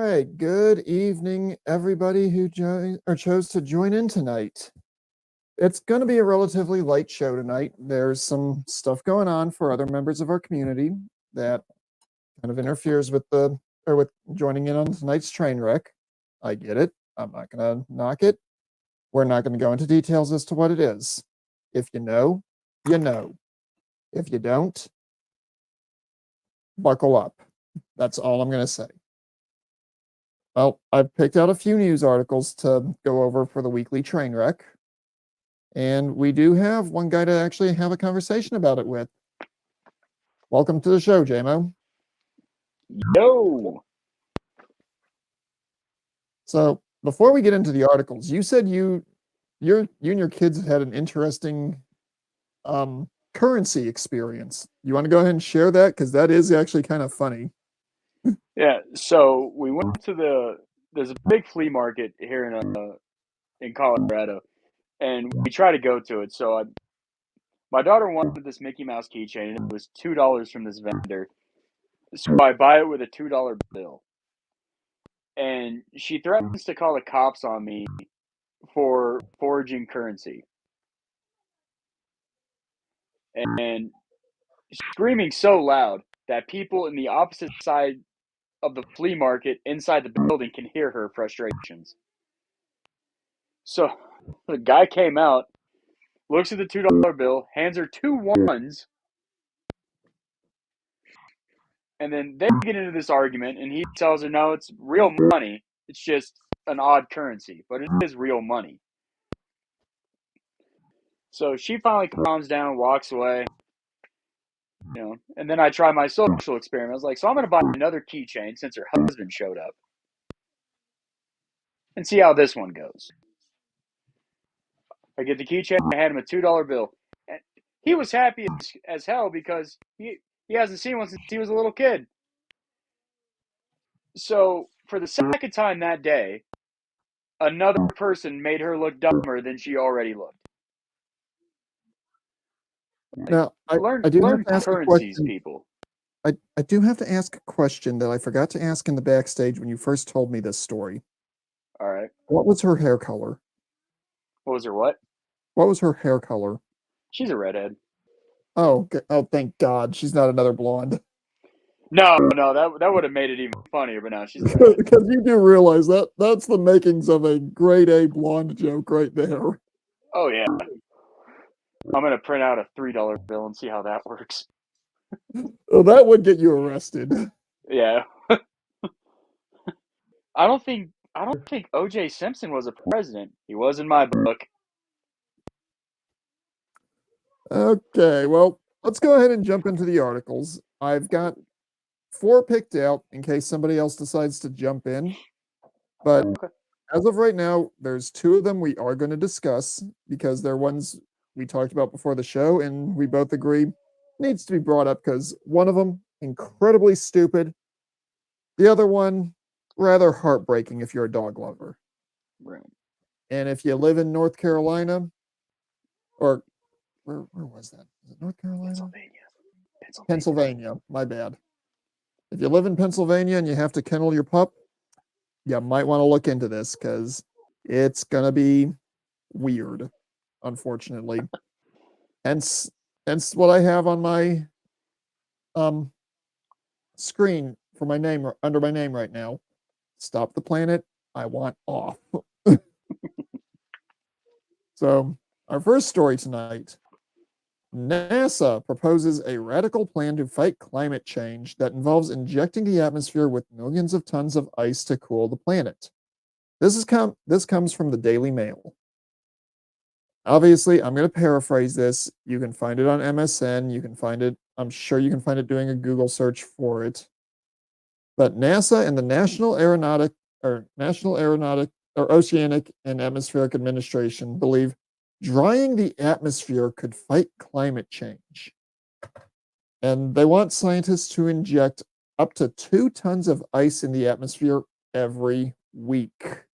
right, good evening, everybody who chose to join in tonight. It's going to be a relatively light show tonight. There's some stuff going on for other members of our community that kind of interferes with with joining in on tonight's train wreck. I get it. I'm not going to knock it. We're not going to go into details as to what it is. If you know, you know. If you don't, buckle up. That's all I'm going to say. Well, I've picked out a few news articles to go over for the weekly train wreck. And we do have one guy to actually have a conversation about it with. Welcome to the show, JMO. Yo! So before we get into the articles, you said you and your kids had an interesting currency experience. You want to go ahead and share that? Because that is actually kind of funny. Yeah, so we went to there's a big flea market here in Colorado, and we try to go to it. So my daughter wanted this Mickey Mouse keychain, and it was $2 from this vendor. So I buy it with a $2 bill, and she threatens to call the cops on me for forging currency, and screaming so loud that people in the opposite side of the flea market inside the building can hear her frustrations. So the guy came out, looks at the $2 bill, hands her two ones, and then they get into this argument, and he tells her, no, it's real money. It's just an odd currency, but it is real money. So she finally calms down, walks away, and then I try my social experiment. I was like, so I'm going to buy another keychain since her husband showed up and see how this one goes. I get the keychain, I hand him a $2 bill. And he was happy as hell because he hasn't seen one since he was a little kid. So for the second time that day, another person made her look dumber than she already looked. Now, I do have learn to ask a currencies, question. people. I do have to ask a question that I forgot to ask in the backstage when you first told me this story. All right. What was her hair color? What was her what? What was her hair color? She's a redhead. Oh, thank God, she's not another blonde. No, that would have made it even funnier, but no, she's a redhead. Because you do realize that's the makings of a grade A blonde joke right there. Oh yeah. I'm gonna print out a $3 bill and see how that works. Oh, that would get you arrested. Yeah. I don't think O.J. Simpson was a president. He was in my book. Okay, well, let's go ahead and jump into the articles. I've got 4 picked out in case somebody else decides to jump in. But Okay. as of right now, there's 2 of them we are going to discuss because they're ones we talked about before the show, and we both agree needs to be brought up because one of them incredibly stupid, the other one rather heartbreaking if you're a dog lover. Right. And if you live in North Carolina, or where was that? Is it North Carolina? Pennsylvania, my bad. If you live in Pennsylvania and you have to kennel your pup, you might want to look into this because it's going to be weird, unfortunately. Hence what I have on my screen for my name under my name right now. Stop the planet. I want off. So, our first story tonight. NASA proposes a radical plan to fight climate change that involves injecting the atmosphere with millions of tons of ice to cool the planet. This comes from the Daily Mail. Obviously, I'm going to paraphrase this. You can find it on MSN. You can find it. I'm sure you can find it doing a Google search for it. But NASA and the National Oceanic and Atmospheric Administration believe drying the atmosphere could fight climate change. And they want scientists to inject up to 2 tons of ice in the atmosphere every week.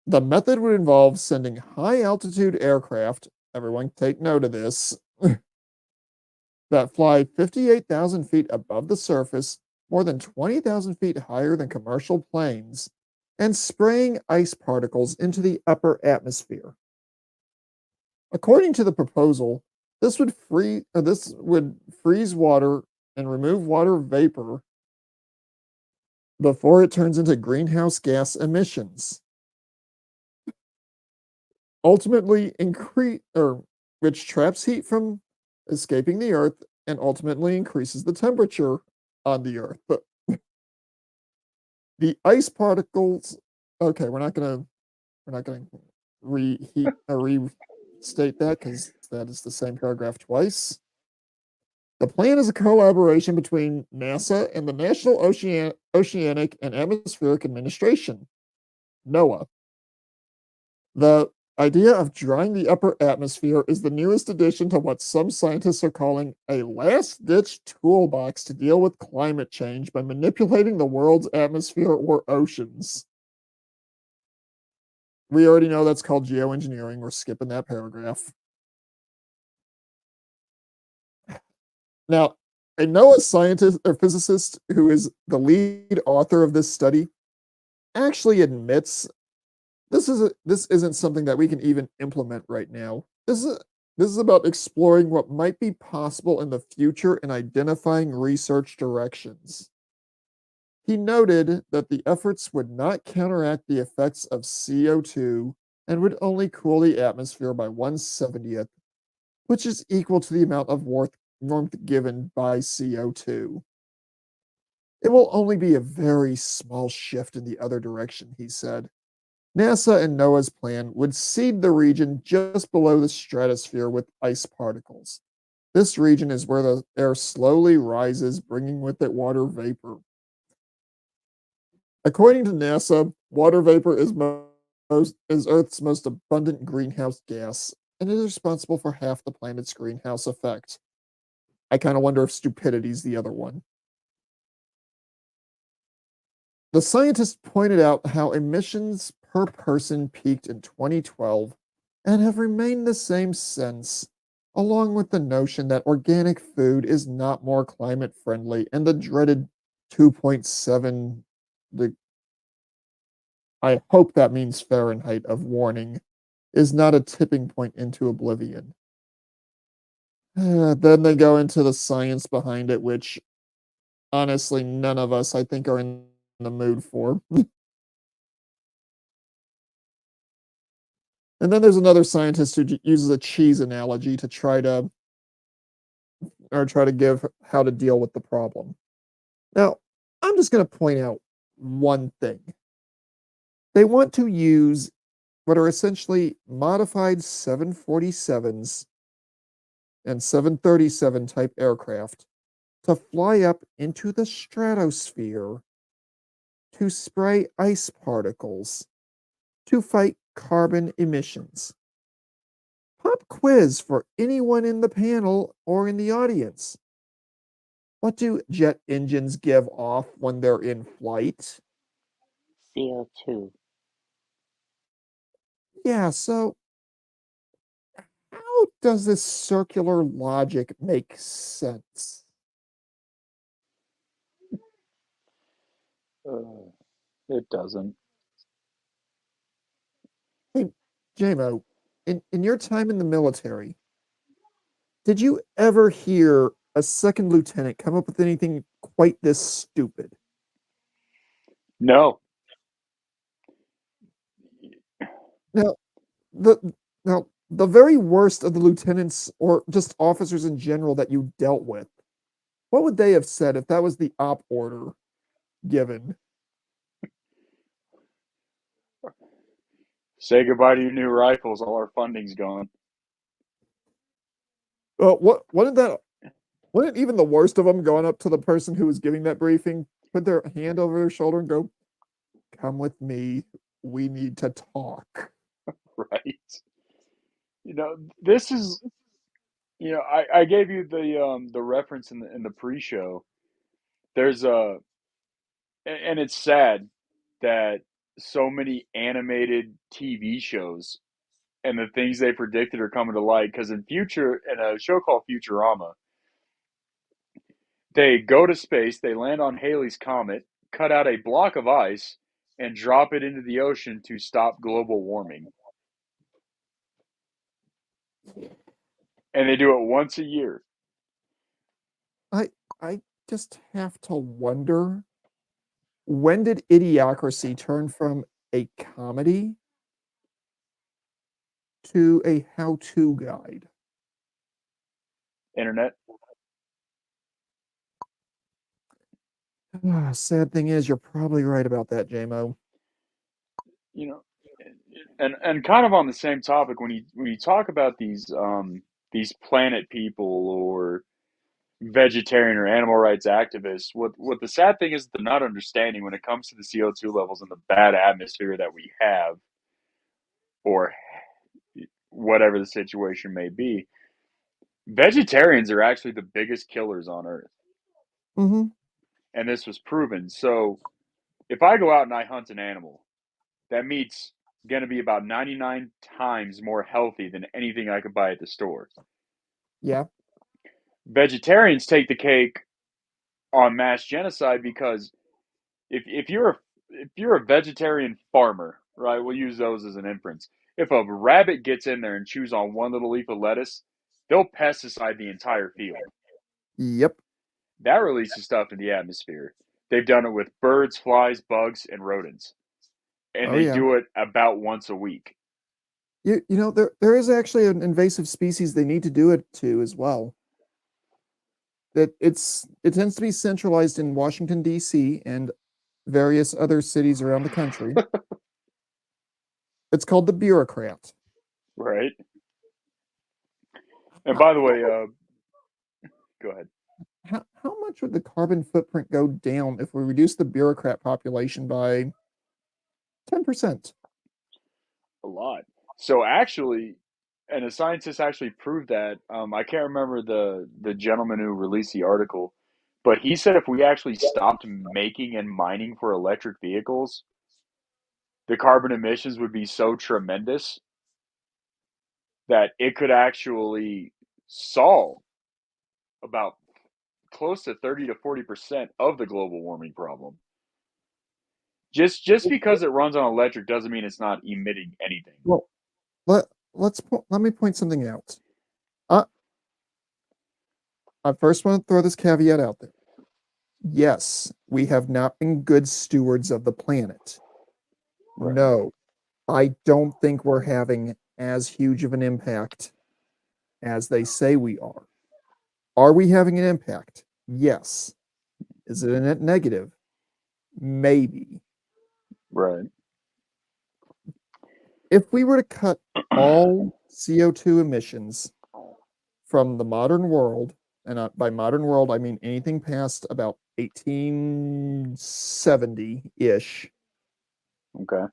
The method would involve sending high altitude aircraft, everyone take note of this, that fly 58,000 feet above the surface, more than 20,000 feet higher than commercial planes, and spraying ice particles into the upper atmosphere. According to the proposal, this would freeze water and remove water vapor before it turns into greenhouse gas emissions, ultimately increase or which traps heat from escaping the earth and ultimately increases the temperature on the earth. But the ice particles, okay, we're not gonna reheat or restate that because that is the same paragraph twice. The plan is a collaboration between NASA and the National Oceanic and Atmospheric Administration, NOAA. The idea of drying the upper atmosphere is the newest addition to what some scientists are calling a last ditch toolbox to deal with climate change by manipulating the world's atmosphere or oceans. We already know that's called geoengineering. We're skipping that paragraph. Now, a NOAA scientist or physicist who is the lead author of this study actually admits this isn't something that we can even implement right now. This is about exploring what might be possible in the future and identifying research directions. He noted that the efforts would not counteract the effects of CO2 and would only cool the atmosphere by 1/70th, which is equal to the amount of warmth given by CO2. It will only be a very small shift in the other direction, he said. NASA and NOAA's plan would seed the region just below the stratosphere with ice particles. This region is where the air slowly rises, bringing with it water vapor. According to NASA, water vapor is Earth's most abundant greenhouse gas, and it is responsible for half the planet's greenhouse effect. I kind of wonder if stupidity is the other one. The scientists pointed out how emissions per person peaked in 2012 and have remained the same since, along with the notion that organic food is not more climate friendly and the dreaded 2.7 the I hope that means Fahrenheit of warning is not a tipping point into oblivion. Then they go into the science behind it, which honestly none of us I think are in the mood for. And then there's another scientist who uses a cheese analogy to try to give how to deal with the problem. Now, I'm just going to point out one thing. They want to use what are essentially modified 747s and 737 type aircraft to fly up into the stratosphere to spray ice particles to fight carbon emissions. Pop quiz for anyone in the panel or in the audience. What do jet engines give off when they're in flight? CO2. Yeah, so how does this circular logic make sense? It doesn't. Hey, JMO, in your time in the military, did you ever hear a second lieutenant come up with anything quite this stupid? No. Now, the the very worst of the lieutenants or just officers in general that you dealt with, what would they have said if that was the op order given? Say goodbye to your new rifles. All our funding's gone. Wouldn't even the worst of them going up to the person who was giving that briefing, put their hand over their shoulder and go, "Come with me. We need to talk." Right. This is. I gave you the reference in the pre-show. There's and it's sad that so many animated TV shows and the things they predicted are coming to light. Because in a show called Futurama, They go to space, they land on Halley's Comet, cut out a block of ice, and drop it into the ocean to stop global warming. And they do it once a year. I just have to wonder, when did Idiocracy turn from a comedy to a how-to guide? Internet. Sad thing is, you're probably right about that, JMO. You know, and kind of on the same topic, when you talk about these planet people or vegetarian or animal rights activists, what the sad thing is they're not understanding when it comes to the CO2 levels and the bad atmosphere that we have, or whatever the situation may be. Vegetarians are actually the biggest killers on Earth, Mm-hmm. and this was proven. So if I go out and I hunt an animal, that meat's going to be about 99 times more healthy than anything I could buy at the store. Yeah. Vegetarians take the cake on mass genocide because if you're a vegetarian farmer, right? We'll use those as an inference. If a rabbit gets in there and chews on one little leaf of lettuce, they'll pesticide the entire field. Yep. That releases stuff in the atmosphere. They've done it with birds, flies, bugs, and rodents, and Oh they yeah. do it about once a week. You know, there is actually an invasive species they need to do it to as well. That it tends to be centralized in Washington, D.C. and various other cities around the country. It's called the bureaucrat. Right. And How, by the way, go ahead. how much would the carbon footprint go down if we reduce the bureaucrat population by 10%? A lot. So actually, and a scientist actually proved that. I can't remember the gentleman who released the article, but he said if we actually stopped making and mining for electric vehicles, the carbon emissions would be so tremendous that it could actually solve about close to 30 to 40% of the global warming problem. Just because it runs on electric doesn't mean it's not emitting anything. Well, let me point something out. Uh, I first want to throw this caveat out there. Yes, we have not been good stewards of the planet. Right. No, I don't think we're having as huge of an impact as they say we are. Are we having an impact? Yes. Is it a net negative? Maybe. Right. If we were to cut all CO2 emissions from the modern world, and by modern world, I mean anything past about 1870-ish, Okay.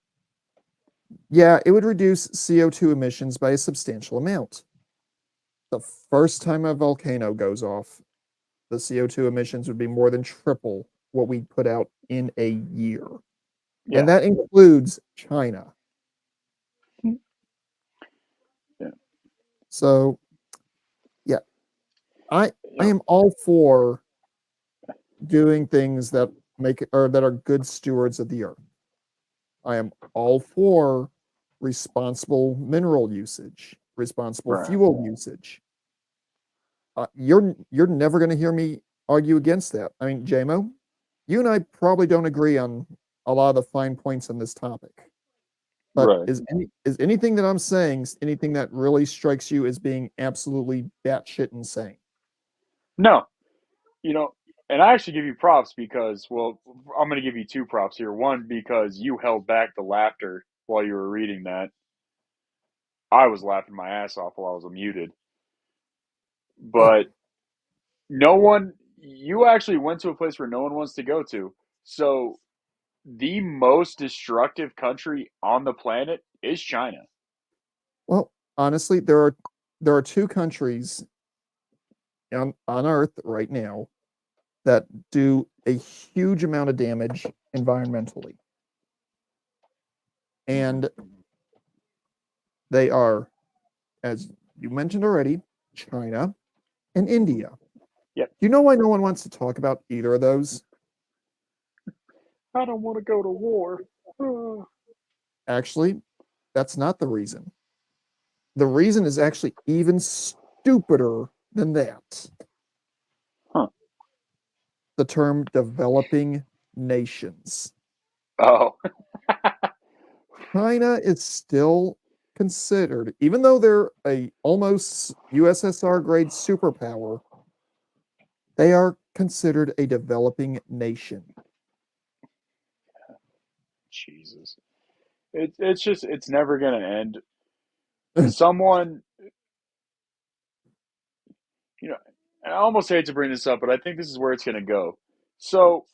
yeah, it would reduce CO2 emissions by a substantial amount. The first time a volcano goes off, the CO2 emissions would be more than triple what we put out in a year. Yeah. And that includes China. Yeah. So, yeah, I am all for doing things that that are good stewards of the earth. I am all for responsible mineral usage, responsible Right. fuel usage. You're never going to hear me argue against that. I mean, JMO, you and I probably don't agree on a lot of the fine points on this topic. But Right. is anything that I'm saying anything that really strikes you as being absolutely batshit insane? No, and I actually give you props because, well, I'm going to give you two props here. One, because you held back the laughter while you were reading that. I was laughing my ass off while I was muted. But you actually went to a place where no one wants to go to. So the most destructive country on the planet is China. Well, honestly, there are two countries on Earth right now that do a huge amount of damage environmentally. And they are, as you mentioned already, China and India. Yep. Do you know why no one wants to talk about either of those? I don't want to go to war. Actually, that's not the reason. The reason is actually even stupider than that. Huh. The term developing nations. Oh, China is still considered, even though they're a almost USSR grade superpower, they are considered a developing nation. Jesus. It's just it's never gonna end. Someone, you know, I almost hate to bring this up, but I think this is where it's gonna go. So,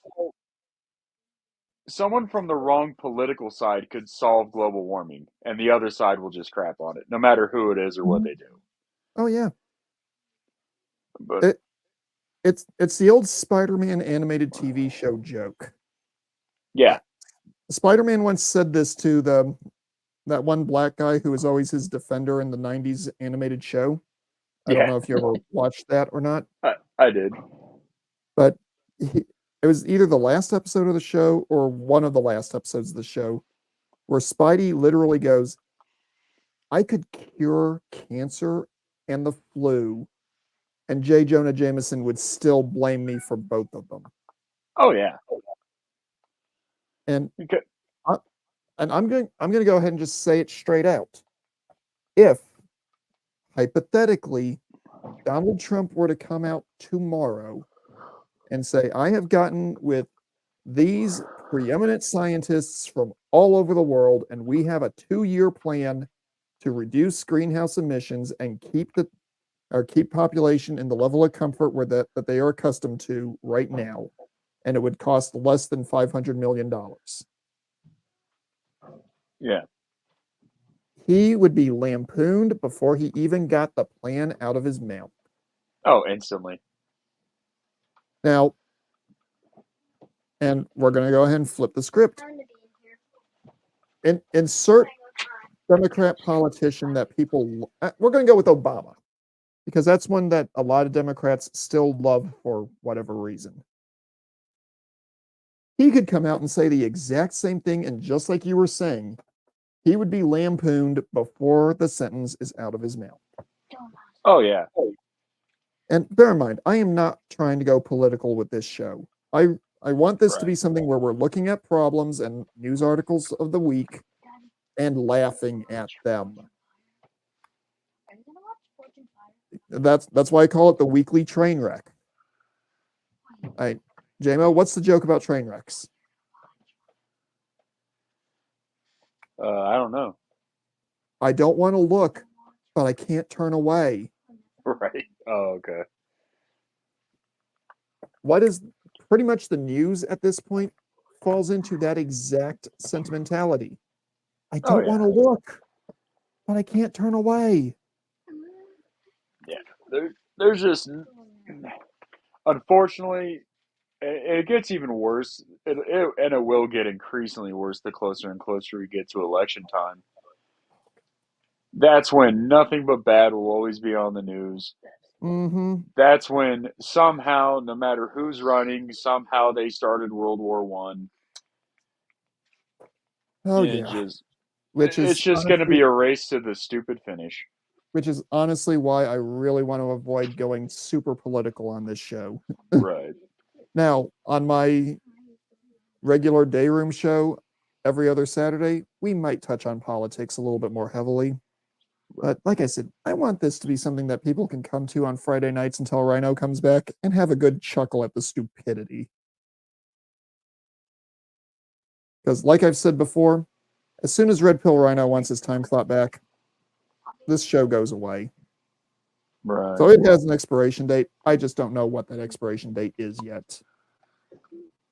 someone from the wrong political side could solve global warming, and the other side will just crap on it, no matter who it is or what they do. Oh yeah. But It, it's the old Spider-Man animated TV show joke. yeah, Spider-Man once said this to that one black guy who was always his defender in the 90s animated show. I don't yeah, know if you ever watched that or not, I did. but it was either the last episode of the show or one of the last episodes of the show where Spidey literally goes, I could cure cancer and the flu, and J. Jonah Jameson would still blame me for both of them. Oh yeah. And Okay. I'm going to go ahead and just say it straight out. If hypothetically Donald Trump were to come out tomorrow and say, I have gotten with these preeminent scientists from all over the world, and we have a 2-year plan to reduce greenhouse emissions and keep population in the level of comfort that they are accustomed to right now, and it would cost less than $500 million. Yeah. He would be lampooned before he even got the plan out of his mouth. Oh, instantly. Now, and we're going to go ahead and flip the script. Insert Democrat politician that people, we're going to go with Obama, because that's one that a lot of Democrats still love for whatever reason. He could come out and say the exact same thing, and just like you were saying, he would be lampooned before the sentence is out of his mouth. Oh yeah. And bear in mind, I am not trying to go political with this show. I want this to be something where we're looking at problems and news articles of the week and laughing at them. That's why I call it the weekly train wreck. All right, JMO, what's the joke about train wrecks? I don't know. I don't want to look, but I can't turn away. Right. Oh, okay. What is pretty much the news at this point falls into that exact sentimentality. I don't want to look, but I can't turn away. Yeah. There's just, unfortunately, it gets even worse. And it will get increasingly worse the closer and closer we get to election time. That's when nothing but bad will always be on the news. Mm-hmm. That's when somehow, no matter who's running, somehow they started World War One. Oh And yeah. it's just going to be a race to the stupid finish. Which is honestly why I really want to avoid going super political on this show. Right. Now, on my regular day room show every other Saturday, we might touch on politics a little bit more heavily. But like I said, I want this to be something that people can come to on Friday nights until Rhino comes back and have a good chuckle at the stupidity. Because like I've said before, as soon as Red Pill Rhino wants his time slot back, this show goes away. Right. So it has an expiration date. I just don't know what that expiration date is yet.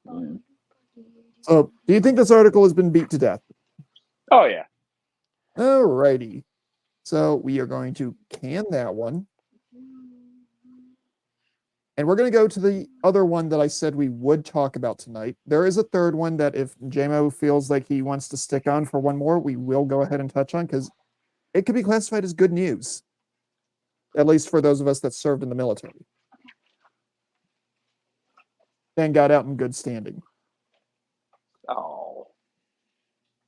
Mm. So, do you think this article has been beat to death? Oh, yeah. Alrighty. So, we are going to can that one. And we're going to go to the other one that I said we would talk about tonight. There is a third one that if JMO feels like he wants to stick on for one more, we will go ahead and touch on, because it could be classified as good news, at least for those of us that served in the military. and got out in good standing. Oh,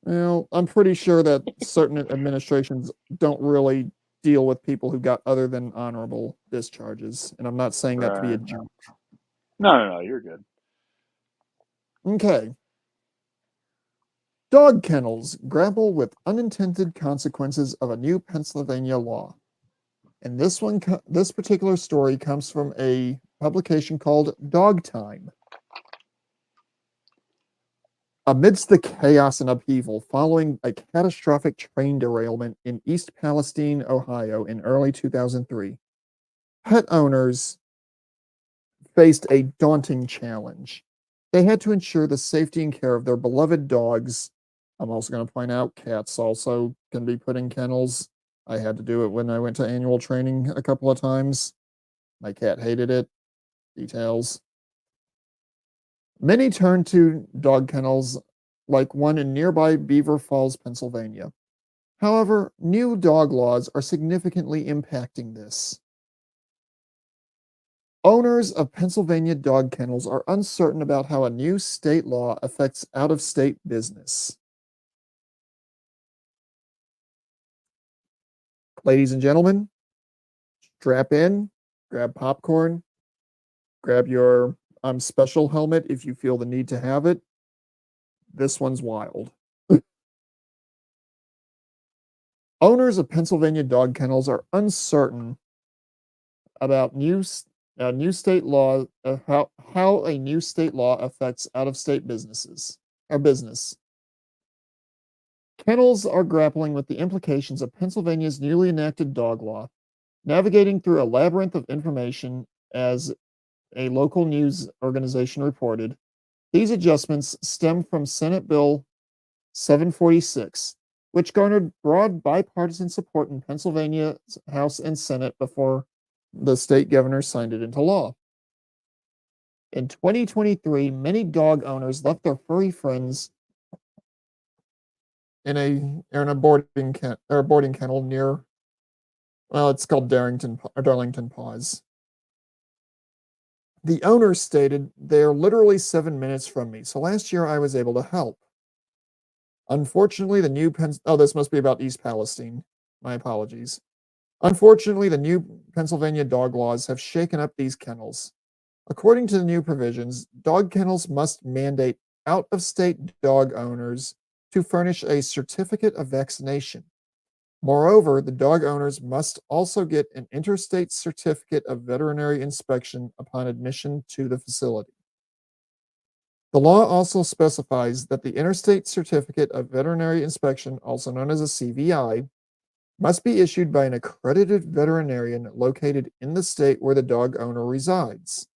Well, I'm pretty sure that certain administrations don't really deal with people who got other than honorable discharges, and I'm not saying that to be a right. joke. No, you're good. Okay. Dog kennels grapple with unintended consequences of a new Pennsylvania law. And this particular story comes from a publication called Dog Time. Amidst the chaos and upheaval following a catastrophic train derailment in East Palestine, Ohio in early 2003, pet owners faced a daunting challenge. They had to ensure the safety and care of their beloved dogs. I'm also going to point out cats also can be put in kennels. I had to do it when I went to annual training a couple of times. My cat hated it. Details. Many turned to dog kennels like one in nearby Beaver Falls, Pennsylvania. However, new dog laws are significantly impacting this. Owners of Pennsylvania dog kennels are uncertain about how a new state law affects out of state business. Ladies and gentlemen, strap in, grab popcorn, grab your I'm special helmet if you feel the need to have it. This one's wild. Owners of Pennsylvania dog kennels are uncertain about new state law how a new state law affects out of state businesses or business. Kennels are grappling with the implications of Pennsylvania's newly enacted dog law, navigating through a labyrinth of information as a local news organization reported. These adjustments stem from Senate Bill 746, which garnered broad bipartisan support in Pennsylvania's House and Senate before the state governor signed it into law. In 2023, many dog owners left their furry friends in a boarding kennel near, well, it's called Darlington Paws. The owner stated, "They are literally 7 minutes from me, so last year I was able to help." Unfortunately, this must be about East Palestine. My apologies. Unfortunately, the new Pennsylvania dog laws have shaken up these kennels. According to the new provisions, dog kennels must mandate out-of-state dog owners to furnish a certificate of vaccination. Moreover, the dog owners must also get an interstate certificate of veterinary inspection upon admission to the facility. The law also specifies that the Interstate Certificate of Veterinary Inspection, also known as a CVI, must be issued by an accredited veterinarian located in the state where the dog owner resides.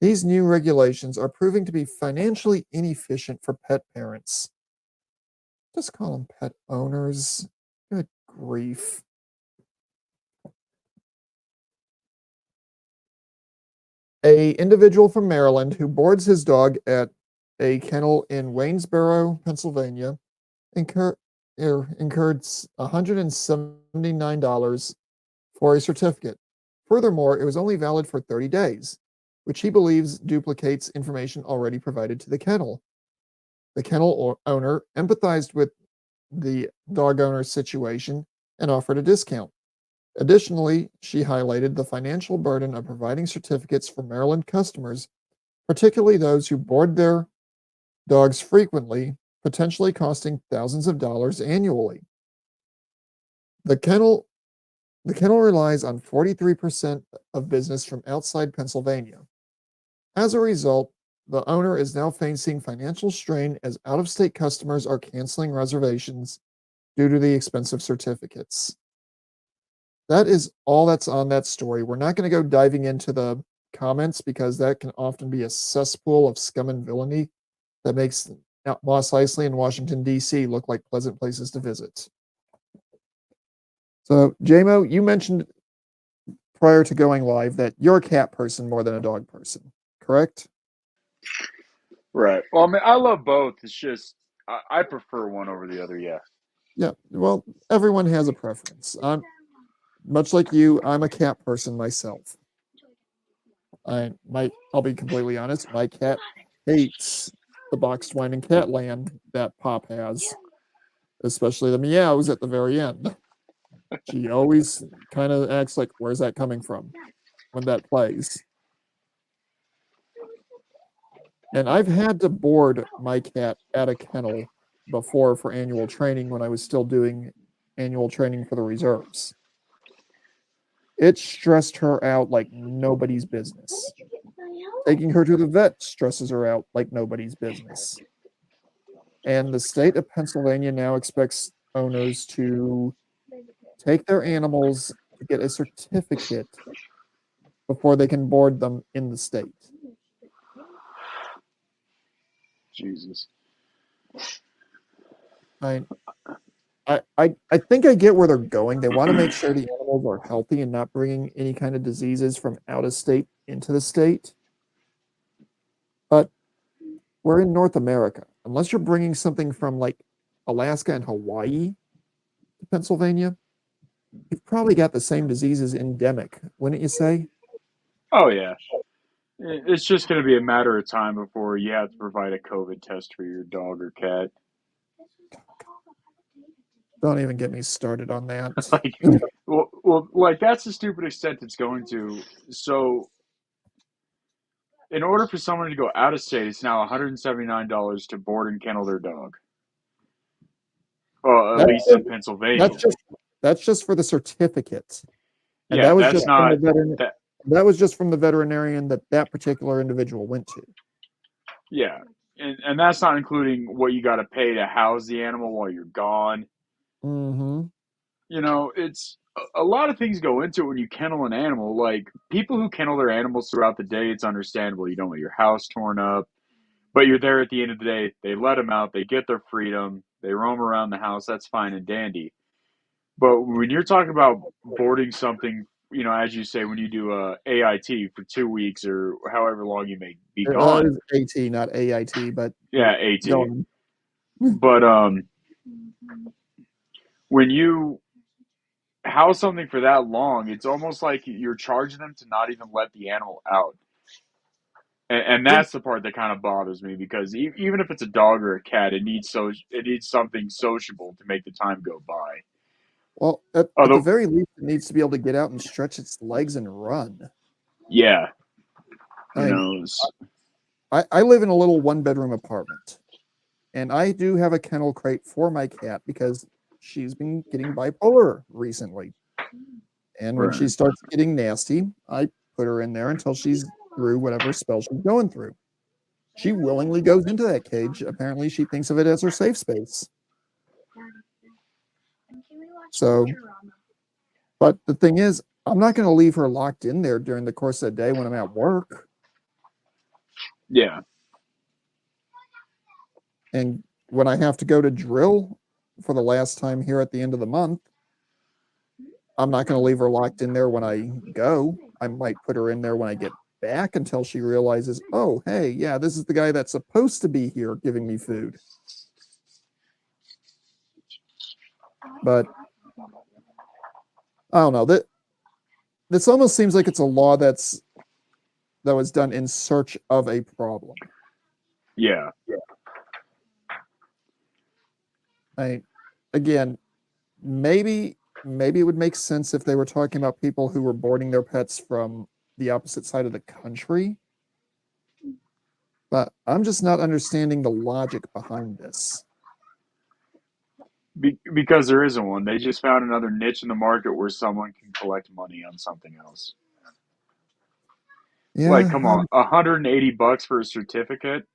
These new regulations are proving to be financially inefficient for pet parents. Just call them pet owners. Good grief. A individual from Maryland who boards his dog at a kennel in Waynesboro, Pennsylvania, incurred $179 for a certificate. Furthermore, it was only valid for 30 days, which he believes duplicates information already provided to the kennel. The kennel owner empathized with the dog owner's situation and offered a discount. Additionally, she highlighted the financial burden of providing certificates for Maryland customers, particularly those who board their dogs frequently, potentially costing thousands of dollars annually. The kennel relies on 43% of business from outside Pennsylvania. As a result, the owner is now facing financial strain as out-of-state customers are canceling reservations due to the expensive certificates. That is all that's on that story. We're not going to go diving into the comments because that can often be a cesspool of scum and villainy that makes Mos Eisley and Washington, D.C. look like pleasant places to visit. So, JMO, you mentioned prior to going live that you're a cat person more than a dog person, correct? Right. Well, I mean, I love both. It's just I prefer one over the other. Yeah. Yeah, well, everyone has a preference. Much like you, I'm a cat person myself. I'll be completely honest. My cat hates the boxed wine and cat land that Pop has, especially the meows at the very end. She always kind of acts like, "Where's that coming from?" when that plays. And I've had to board my cat at a kennel before for annual training when I was still doing annual training for the reserves. It stressed her out like nobody's business. Taking her to the vet stresses her out like nobody's business. And the state of Pennsylvania now expects owners to take their animals to get a certificate before they can board them in the state. Jesus. I think I get where they're going. They want to make sure the animals are healthy and not bringing any kind of diseases from out of state into the state. But we're in North America. Unless you're bringing something from like Alaska and Hawaii to Pennsylvania, you've probably got the same diseases endemic, wouldn't you say? Oh yeah. It's just going to be a matter of time before you have to provide a COVID test for your dog or cat. Don't even get me started on that. Like, like that's the stupid extent it's going to. So, in order for someone to go out of state, it's now $179 to board and kennel their dog. Well, at That's least in just, Pennsylvania. that's just for the certificate. And Yeah, that was that's just from not the that was just from the veterinarian that particular individual went to. yeah, and that's not including what you got to pay to house the animal while you're gone. Mm-hmm. You know, it's a lot of things go into it when you kennel an animal. Like people who kennel their animals throughout the day, it's understandable. You don't want your house torn up, but you're there at the end of the day. They let them out, they get their freedom, they roam around the house. That's fine and dandy. But when you're talking about boarding something, you know, as you say, when you do a AIT for 2 weeks or however long you may be It gone, was AT, not AIT, but yeah, AT. go on. But when you house something for that long, it's almost like you're charging them to not even let the animal out. And Yeah. that's the part that kind of bothers me because even if it's a dog or a cat, it needs something sociable to make the time go by. Well, at the Although, very least, it needs to be able to get out and stretch its legs and run. yeah, you I mean, know, I live in a little one-bedroom apartment, and I do have a kennel crate for my cat because she's been getting bipolar recently. And when she right. starts getting nasty, I put her in there until she's through whatever spell she's going through. She willingly goes into that cage. Apparently, she thinks of it as her safe space. So, but the thing is, I'm not going to leave her locked in there during the course of the day when I'm at work. Yeah, And when I have to go to drill for the last time here at the end of the month, I'm not going to leave her locked in there when I go. I might put her in there when I get back until she realizes, oh, hey, yeah, this is the guy that's supposed to be here giving me food. But I don't know. This almost seems like it's a law that was done in search of a problem. yeah, Again, maybe it would make sense if they were talking about people who were boarding their pets from the opposite side of the country. But I'm just not understanding the logic behind this. because there isn't one. They just found another niche in the market where someone can collect money on something else. Like, Yeah, come on, $180 for a certificate.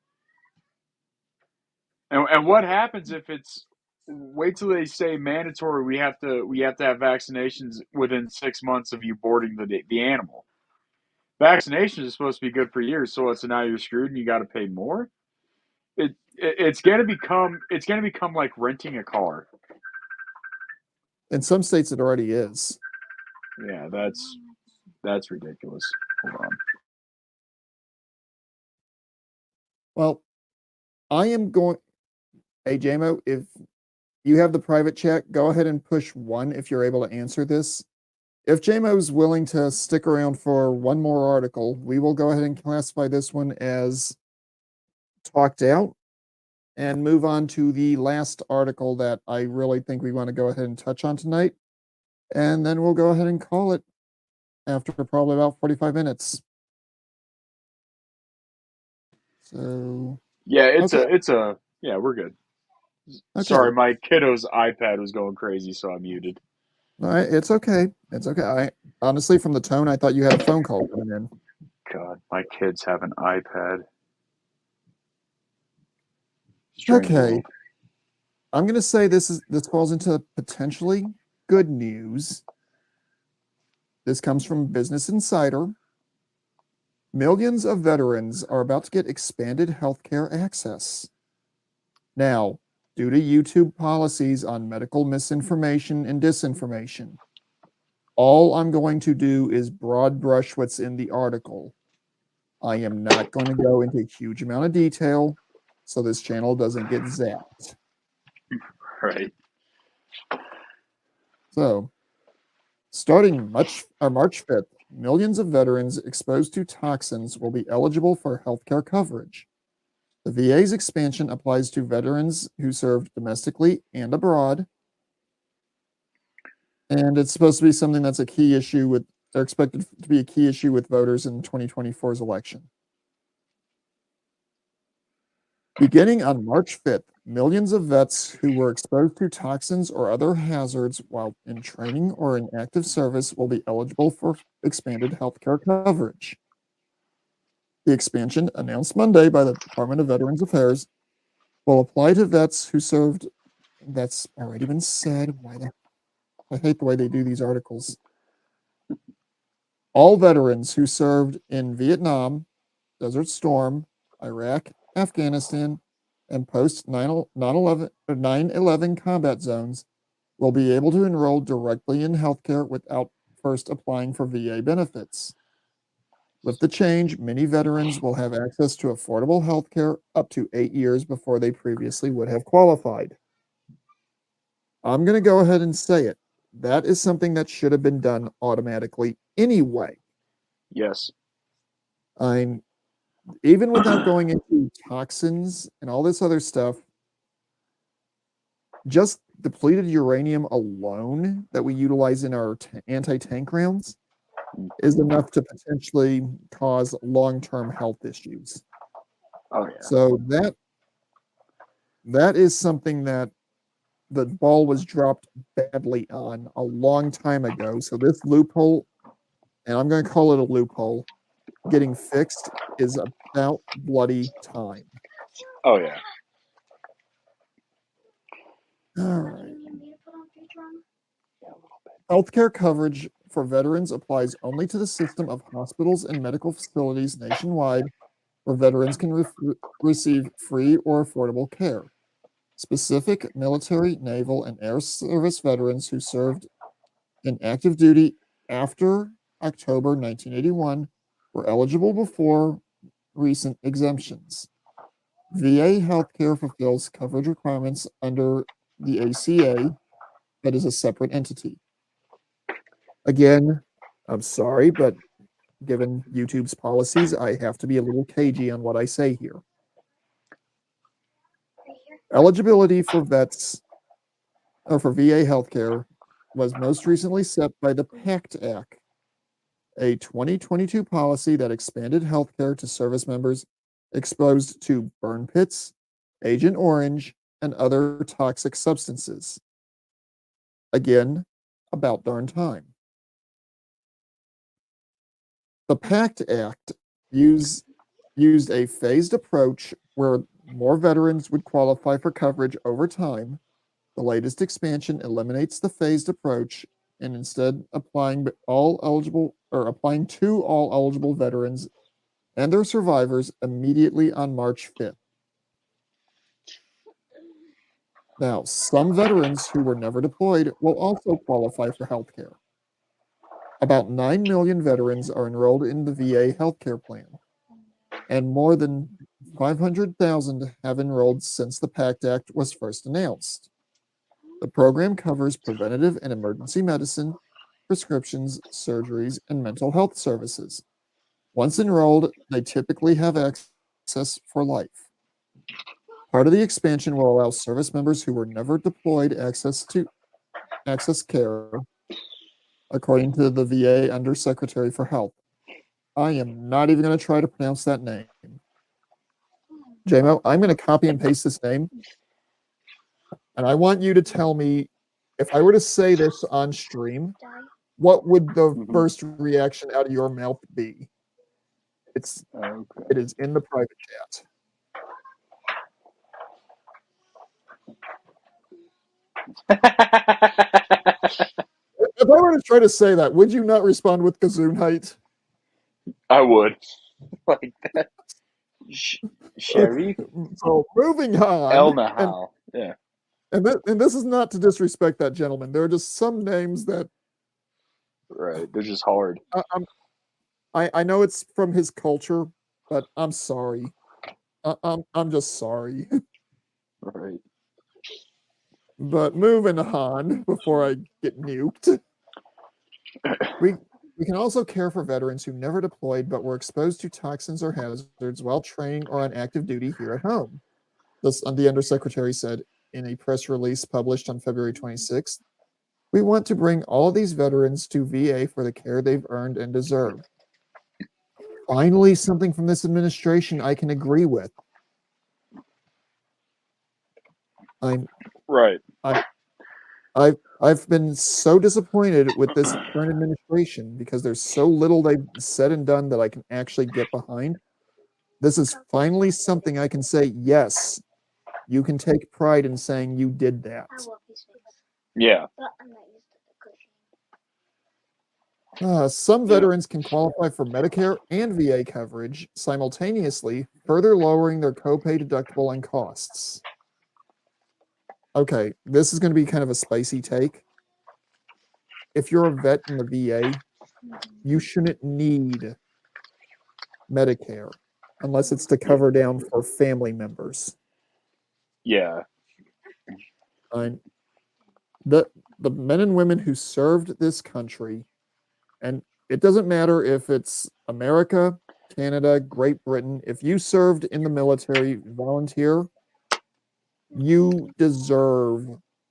And what happens if it's wait till they say mandatory? We have to have vaccinations within 6 months of you boarding the animal. Vaccinations is supposed to be good for years, so now you're screwed and you got to pay more. It's gonna become like renting a car. in some states it already is. Yeah, that's ridiculous. Hold on. Well, I am going. Hey, JMO, if you have the private chat, go ahead and push 1 if you're able to answer this. if JMO's willing to stick around for one more article, we will go ahead and classify this one as talked out and move on to the last article that I really think we want to go ahead and touch on tonight. And then we'll go ahead and call it after probably about 45 minutes. So, Yeah, we're good. Okay. Sorry, my kiddo's iPad was going crazy, so I muted. all right, it's okay. It's okay. I honestly, from the tone, I thought you had a phone call coming in. God, my kids have an iPad. Strange Okay. world. I'm going to say this falls into potentially good news. This comes from Business Insider. Millions of veterans are about to get expanded healthcare access. Now, due to YouTube policies on medical misinformation and disinformation, all I'm going to do is broad brush what's in the article. I am not going to go into a huge amount of detail so this channel doesn't get zapped. Right. So, starting March 5th, millions of veterans exposed to toxins will be eligible for healthcare coverage. The VA's expansion applies to veterans who served domestically and abroad. And it's supposed to be something that's a key issue with, they're expected to be a key issue with voters in 2024's election. Beginning on March 5th, millions of vets who were exposed to toxins or other hazards while in training or in active service will be eligible for expanded healthcare coverage. The expansion, announced Monday by the Department of Veterans Affairs, will apply to vets who served. That's already been said. I hate the way they do these articles. All veterans who served in Vietnam, Desert Storm, Iraq, Afghanistan, and post 9/11 combat zones will be able to enroll directly in healthcare without first applying for VA benefits. With the change, many veterans will have access to affordable healthcare up to 8 years before they previously would have qualified. I'm going to go ahead and say it. That is something that should have been done automatically anyway. Yes. I'm even without going into toxins and all this other stuff, just depleted uranium alone that we utilize in our anti-tank rounds is enough to potentially cause long-term health issues. Oh yeah. So that is something that the ball was dropped badly on a long time ago. So this loophole, and I'm going to call it a loophole, getting fixed is about bloody time. Oh yeah. All right. Healthcare coverage for veterans applies only to the system of hospitals and medical facilities nationwide where veterans can receive free or affordable care. Specific military, naval, and air service veterans who served in active duty after October 1981 were eligible before recent exemptions. VA healthcare fulfills coverage requirements under the ACA, but is a separate entity. Again, I'm sorry, but given YouTube's policies, I have to be a little cagey on what I say here. Eligibility for vets or for VA healthcare was most recently set by the PACT Act, a 2022 policy that expanded healthcare to service members exposed to burn pits, Agent Orange, and other toxic substances. Again, about darn time. The PACT Act used a phased approach where more veterans would qualify for coverage over time. The latest expansion eliminates the phased approach and instead applying to all eligible veterans and their survivors immediately on March 5th. Now, some veterans who were never deployed will also qualify for health care. About 9 million veterans are enrolled in the VA healthcare plan, and more than 500,000 have enrolled since the PACT Act was first announced. The program covers preventative and emergency medicine, prescriptions, surgeries, and mental health services. Once enrolled, they typically have access for life. Part of the expansion will allow service members who were never deployed access care, according to the VA Undersecretary for Health. I am not even going to try to pronounce that name. JMO, I'm going to copy and paste this name. And I want you to tell me, if I were to say this on stream, what would the first reaction out of your mouth be? It is in the private chat. If I were to try to say that, would you not respond with Gesundheit? I would. Like that. Sherry? So moving on. El Nahal. Yeah. And this is not to disrespect that gentleman. There are just some names that. Right. They're just hard. I know it's from his culture, but I'm sorry. I'm just sorry. Right. But moving on before I get nuked. We can also care for veterans who never deployed but were exposed to toxins or hazards while training or on active duty here at home. The Undersecretary said in a press release published on February 26th, "We want to bring all these veterans to VA for the care they've earned and deserve." Finally, something from this administration I can agree with. Right. I've been so disappointed with this current administration because there's so little they've said and done that I can actually get behind. This is finally something I can say, yes, you can take pride in saying you did that. Yeah. Some veterans can qualify for Medicare and VA coverage simultaneously, further lowering their copay deductible and costs. Okay, this is going to be kind of a spicy take. If you're a vet in the VA, you shouldn't need Medicare unless it's to cover down for family members. Yeah. The men and women who served this country, and it doesn't matter if it's America, Canada, Great Britain, if you served in the military, volunteer, you deserve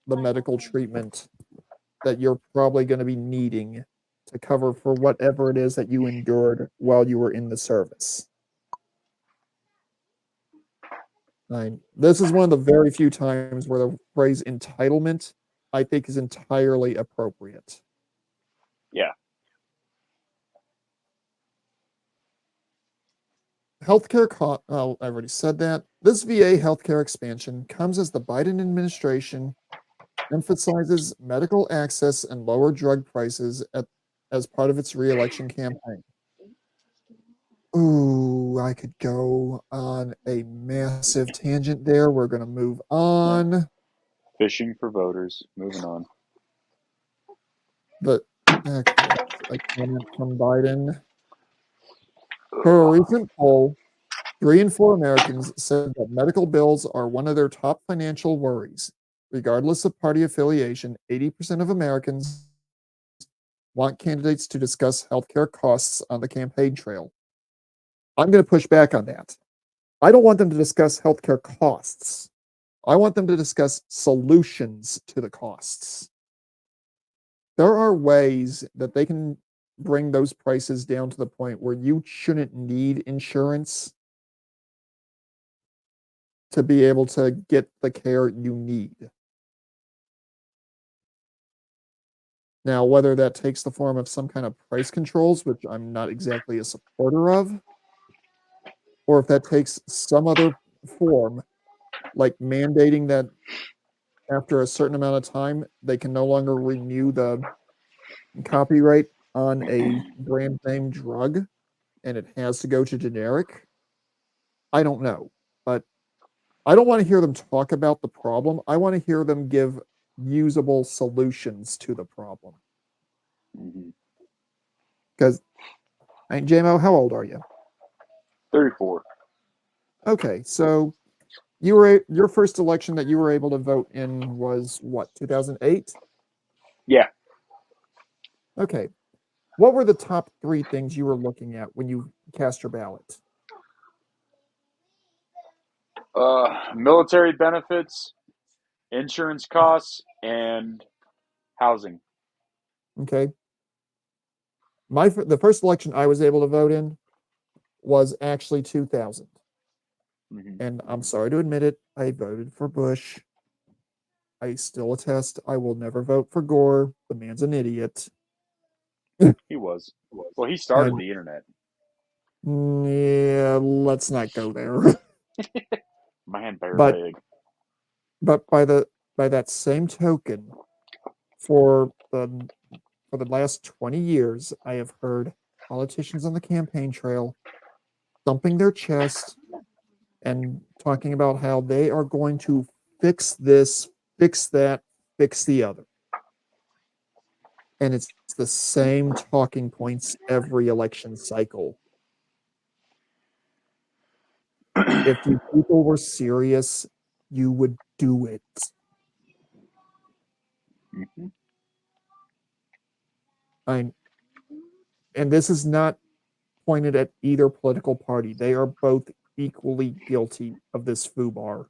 the medical treatment that you're probably going to be needing to cover for whatever it is that you endured while you were in the service. This is one of the very few times where the phrase entitlement, I think, is entirely appropriate. Yeah. Healthcare cost. Oh, I already said that. This VA healthcare expansion comes as the Biden administration emphasizes medical access and lower drug prices as part of its re-election campaign. Ooh, I could go on a massive tangent there. We're going to move on. Fishing for voters. Moving on. But a comment from Biden. For a recent poll, 3 in 4 Americans said that medical bills are one of their top financial worries. Regardless of party affiliation, 80% of Americans want candidates to discuss healthcare costs on the campaign trail. I'm going to push back on that. I don't want them to discuss healthcare costs. I want them to discuss solutions to the costs. There are ways that they can bring those prices down to the point where you shouldn't need insurance to be able to get the care you need. Now, whether that takes the form of some kind of price controls, which I'm not exactly a supporter of, or if that takes some other form, like mandating that after a certain amount of time, they can no longer renew the copyright on a brand name drug and it has to go to generic. I don't know, but I don't want to hear them talk about the problem. I want to hear them give usable solutions to the problem. Because, JMO, how old are you? 34. Okay, so your first election that you were able to vote in was what, 2008? Yeah. Okay. What were the top 3 things you were looking at when you cast your ballot? Military benefits, insurance costs, and housing. Okay. The first election I was able to vote in was actually 2000. Mm-hmm. And I'm sorry to admit it, I voted for Bush. I still attest I will never vote for Gore. The man's an idiot. He was. Well, he I, started the internet. yeah, let's not go there. Man, bear but pig. but by that same token, for the last 20 years, I have heard politicians on the campaign trail thumping their chest and talking about how they are going to fix this, fix that, fix the other. And it's the same talking points every election cycle. If you people were serious, you would do it. Mm-hmm. I and this is not pointed at either political party. They are both equally guilty of this foobar.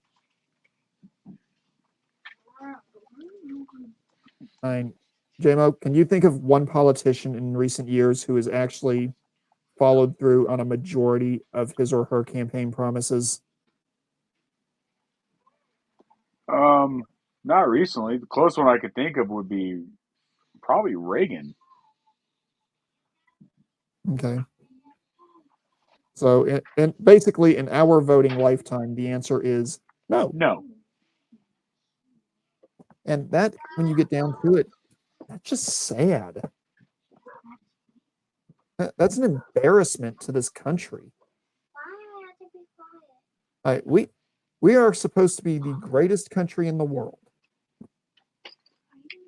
I JMO, can you think of one politician in recent years who has actually followed through on a majority of his or her campaign promises? Not recently. The closest one I could think of would be probably Reagan. Okay. So, and basically, in our voting lifetime, the answer is no. No. And that, when you get down to it, that's just sad. That's an embarrassment to this country. We are supposed to be the greatest country in the world,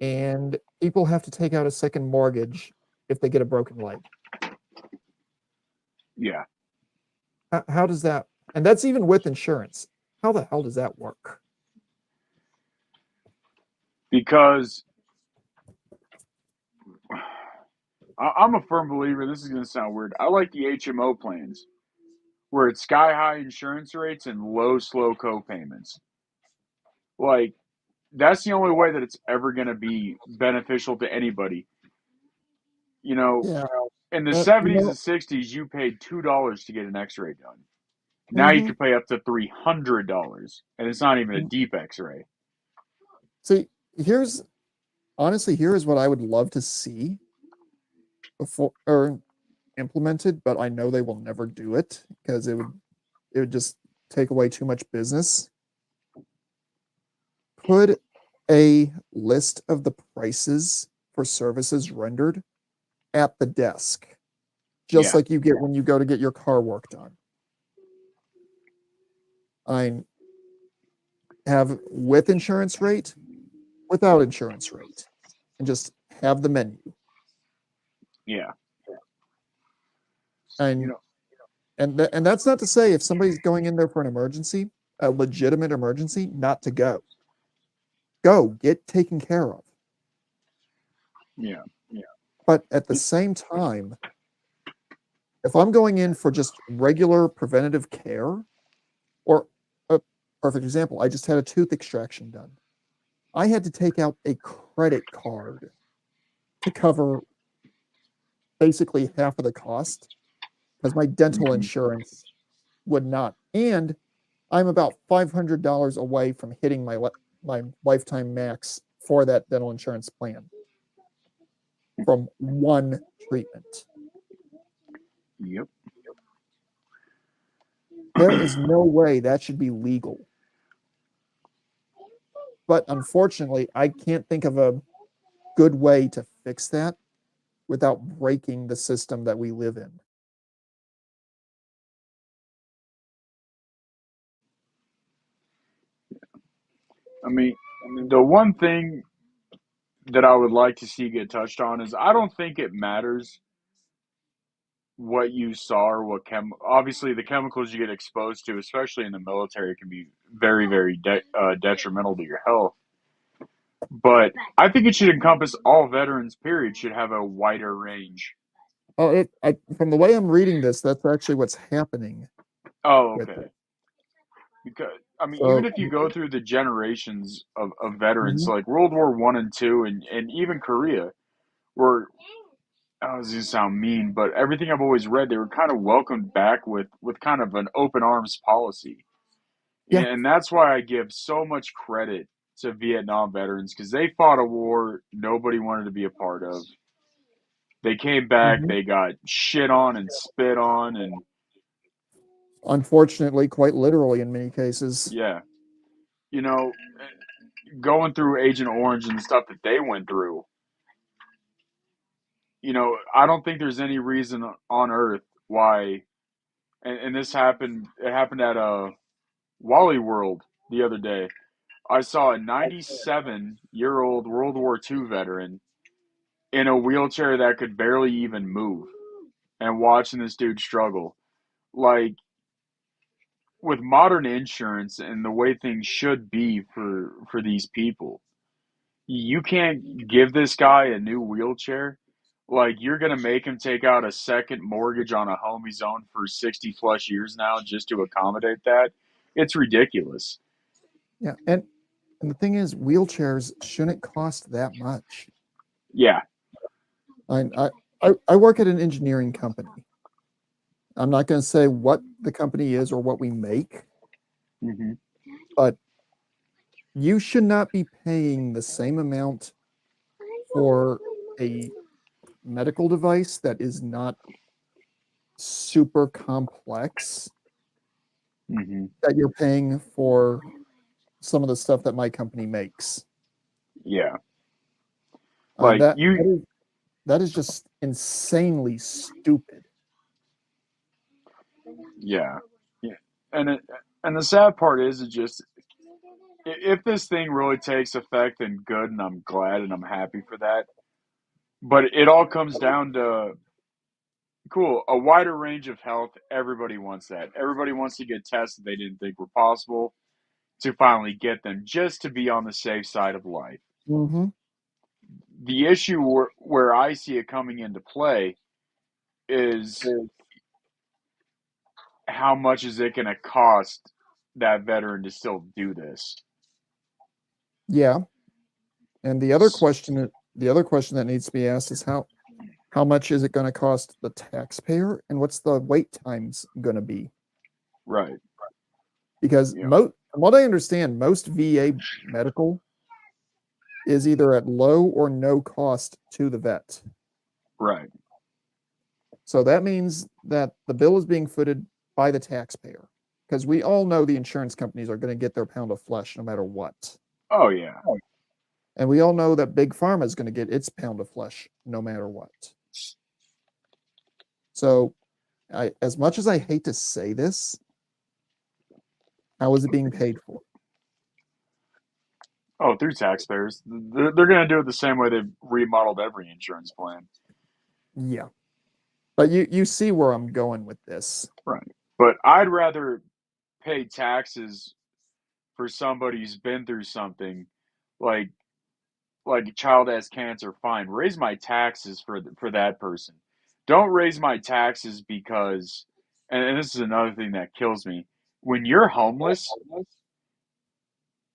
and people have to take out a second mortgage if they get a broken leg. Yeah. How does that? And that's even with insurance. How the hell does that work? Because I'm a firm believer, this is going to sound weird. I like the HMO plans where it's sky high insurance rates and low, slow co-payments. Like, that's the only way that it's ever going to be beneficial to anybody. You know, Yeah. in the You 70s know, and 60s, you paid $2 to get an x ray done. Now you mhm. can pay up to $300, and it's not even a deep x ray. See, here is what I would love to see before or implemented, but I know they will never do it because it would just take away too much business. Put a list of the prices for services rendered at the desk, just Yeah. like you get when you go to get your car work done. I have with insurance rate, without insurance rate, and just have the menu. Yeah. And You know, and that's not to say if somebody's going in there for an emergency, a legitimate emergency, not to go. Go get taken care of. yeah. But at the same time, if I'm going in for just regular preventative care, or a perfect example, I just had a tooth extraction done. I had to take out a credit card to cover basically half of the cost because my dental insurance would not. And I'm about $500 away from hitting my lifetime max for that dental insurance plan from one treatment. Yep. There is no way that should be legal. But unfortunately, I can't think of a good way to fix that without breaking the system that we live in. I mean, the one thing that I would like to see get touched on is I don't think it matters what you saw or what obviously the chemicals you get exposed to, especially in the military, can be very, very detrimental to your health. But I think it should encompass all veterans. Period. Should have a wider range. Oh, from the way I'm reading this, that's actually what's happening Oh, with okay. it. Because I mean, even So, if you go through the generations of veterans, mhm. like World War One and Two, and even Korea, were oh, this is gonna sound mean, but everything I've always read, they were kind of welcomed back with kind of an open arms policy, Yeah. and that's why I give so much credit to Vietnam veterans because they fought a war nobody wanted to be a part of. They came back, Mhm. they got shit on and spit on, and Unfortunately, quite literally in many cases. yeah, you know, going through Agent Orange and the stuff that they went through. I don't think there's any reason on earth why, and this happened. It happened at Wally World the other day. I saw a 97-year-old World War II veteran in a wheelchair that could barely even move, and watching this dude struggle. Like with modern insurance and the way things should be for these people, you can't give this guy a new wheelchair. Like you're gonna make him take out a second mortgage on a home he's owned for 60+ years now just to accommodate that. It's ridiculous. Yeah, and the thing is, wheelchairs shouldn't cost that much. Yeah. I work at an engineering company. I'm not going to say what the company is or what we make, Hmm. but you should not be paying the same amount for a medical device that is not super complex Hmm. that you're paying for some of the stuff that my company makes. Yeah. Uh, Like that that you. is that is just insanely stupid. Yeah. Yeah. And it, and the sad part is, it just if this thing really takes effect, then good, and I'm glad and I'm happy for that. But it all comes down to cool, a wider range of health. Everybody wants that. Everybody wants to get tests that they didn't think were possible to finally get them, just to be on the safe side of life. Hmm. The issue where I see it coming into play is how much is it going to cost that veteran to still do this? Yeah, and the other question that needs to be asked is how much is it going to cost the taxpayer, and what's the wait times going to be? Right. Because Yeah. from what I understand, most VA medical is either at low or no cost to the vet. Right. So that means that the bill is being footed by the taxpayer, because we all know the insurance companies are going to get their pound of flesh no matter what. Oh yeah. And we all know that Big Pharma is going to get its pound of flesh no matter what. So, as much as I hate to say this, how is it being paid for? Oh, through taxpayers. They're going to do it the same way they've remodeled every insurance plan. Yeah. But you see where I'm going with this. Right. But I'd rather pay taxes for somebody who's been through something like a child has cancer. Fine, raise my taxes for that person. Don't raise my taxes because, and this is another thing that kills me. When you're homeless,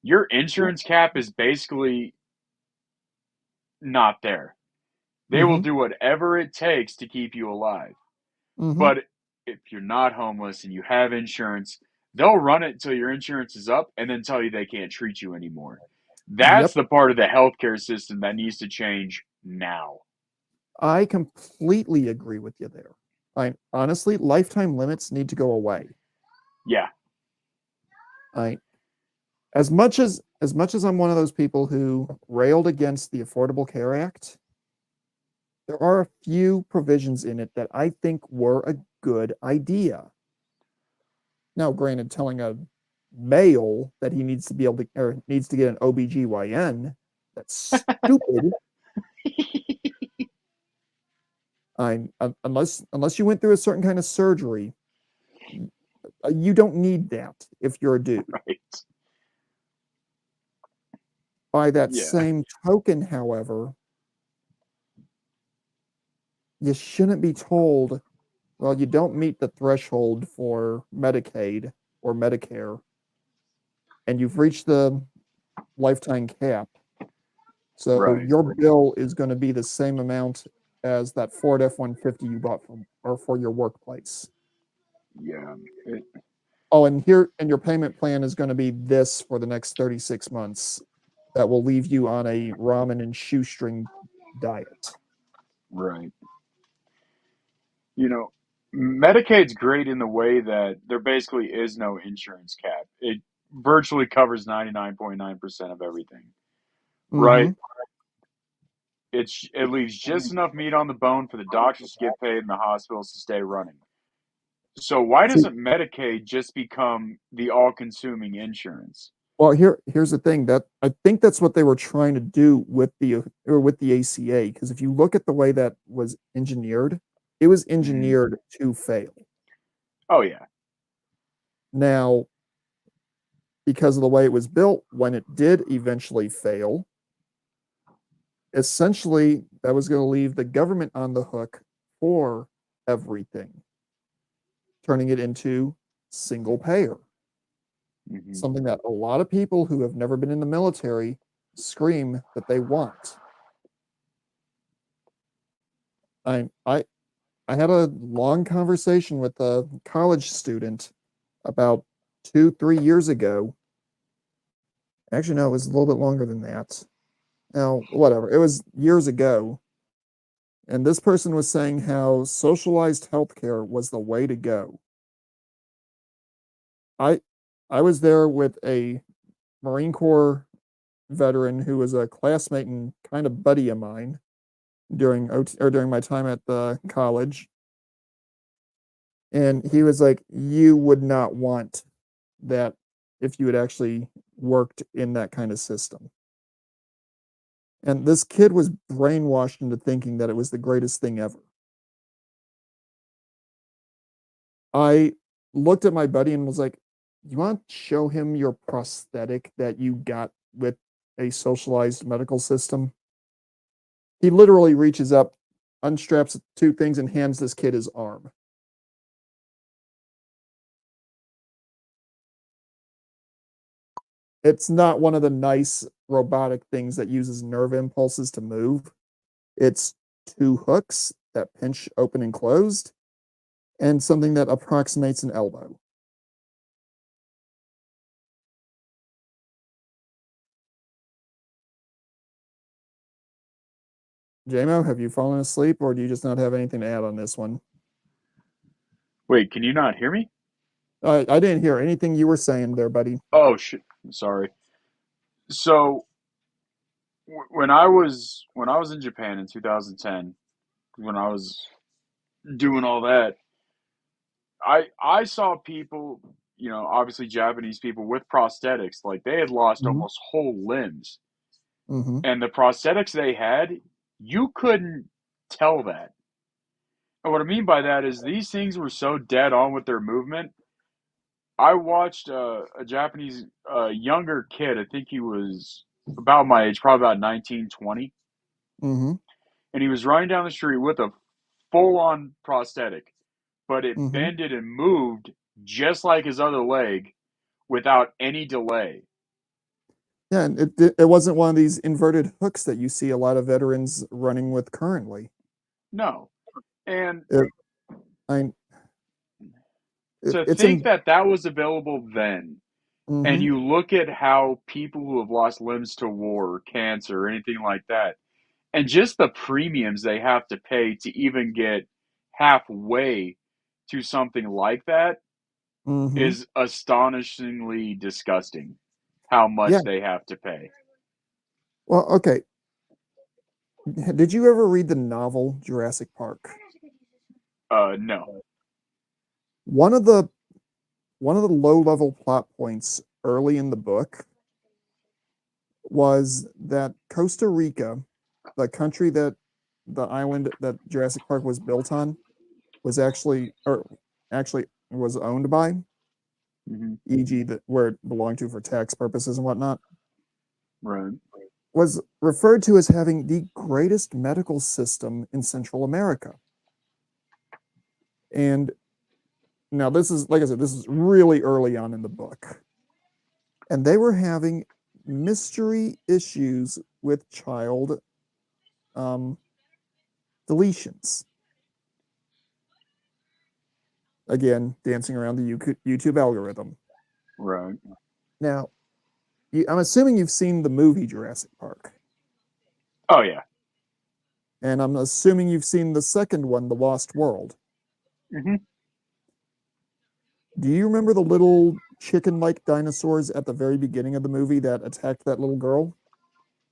your insurance cap is basically not there. They will Mm-hmm. do whatever it takes to keep you alive. Mm-hmm. But if you're not homeless and you have insurance, they'll run it until your insurance is up and then tell you they can't treat you anymore. That's Yep. the part of the healthcare system that needs to change now. I completely agree with you there. I honestly, lifetime limits need to go away. Yeah. I as much as I'm one of those people who railed against the Affordable Care Act, there are a few provisions in it that I think were a good idea. Now, granted, telling a male that he needs to be able to or needs to get an OBGYN, that's stupid. Unless you went through a certain kind of surgery, you don't need that if you're a dude. Right. By that Yeah. same token, however, you shouldn't be told, well, you don't meet the threshold for Medicaid or Medicare, and you've reached the lifetime cap. So Right. your bill is going to be the same amount as that Ford F-150 you bought from or for your workplace. Yeah. Oh, and your payment plan is going to be this for the next 36 months. That will leave you on a ramen and shoestring diet. Right. You know, Medicaid's great in the way that there basically is no insurance cap. It virtually covers 99.9% of everything. Right? Mhm. It leaves just enough meat on the bone for the doctors to get paid and the hospitals to stay running. So why See, doesn't Medicaid just become the all-consuming insurance? well, here's the thing that I think that's what they were trying to do with the ACA, because if you look at the way that was engineered, it was Mhm. engineered to fail. Oh yeah. Now, because of the way it was built, when it did eventually fail, essentially that was going to leave the government on the hook for everything, turning it into single payer, Mhm. something that a lot of people who have never been in the military scream that they want. I I had a long conversation with a college student about 2, 3 years ago. Actually, no, it was a little bit longer than that. Now, whatever. It was years ago. And this person was saying how socialized healthcare was the way to go. I I was there with a Marine Corps veteran who was a classmate and kind of buddy of mine during during my time at the college. And he was like, you would not want that if you had actually worked in that kind of system. And this kid was brainwashed into thinking that it was the greatest thing ever. I looked at my buddy and was like, "You want to show him your prosthetic that you got with a socialized medical system?" He literally reaches up, unstraps two things, and hands this kid his arm. It's not one of the nice robotic things that uses nerve impulses to move. It's two hooks that pinch open and closed, and something that approximates an elbow. JMO, have you fallen asleep, or do you just not have anything to add on this one? Wait, can you not hear me? I didn't hear anything you were saying there, buddy. Oh shit. Sorry. So when I was in Japan in 2010, when I was doing all that, I saw people, obviously Japanese people with prosthetics, like they had lost Mhm, almost whole limbs. mhm, And the prosthetics they had, you couldn't tell that. And what I mean by that is these things were so dead on with their movement. I watched a Japanese younger kid, I think he was about my age, probably about 19, 20, mhm, and he was running down the street with a full on prosthetic, but it mhm. bended and moved just like his other leg without any delay. Yeah, and it wasn't one of these inverted hooks that you see a lot of veterans running with currently. No. And It I to it's think in that that was available then, and mhm, you look at how people who have lost limbs to war, cancer, or anything like that, and just the premiums they have to pay to even get halfway to something like that mhm. is astonishingly disgusting how Yeah, much they have to pay. well, okay. Did you ever read the novel Jurassic Park? No. One of the one of the low-level plot points early in the book was that Costa Rica, the country that the island that Jurassic Park was built on, was actually was owned by, Hmm. e.g., where it belonged to for tax purposes and whatnot. Right. was referred to as having the greatest medical system in Central America. And now this is, like I said, this is really early on in the book. And they were having mystery issues with child deletions. Again, dancing around the YouTube algorithm. Right. Now, I'm assuming you've seen the movie Jurassic Park. Oh yeah. And I'm assuming you've seen the second one, The Lost World. Hmm. Do you remember the little chicken-like dinosaurs at the very beginning of the movie that attacked that little girl?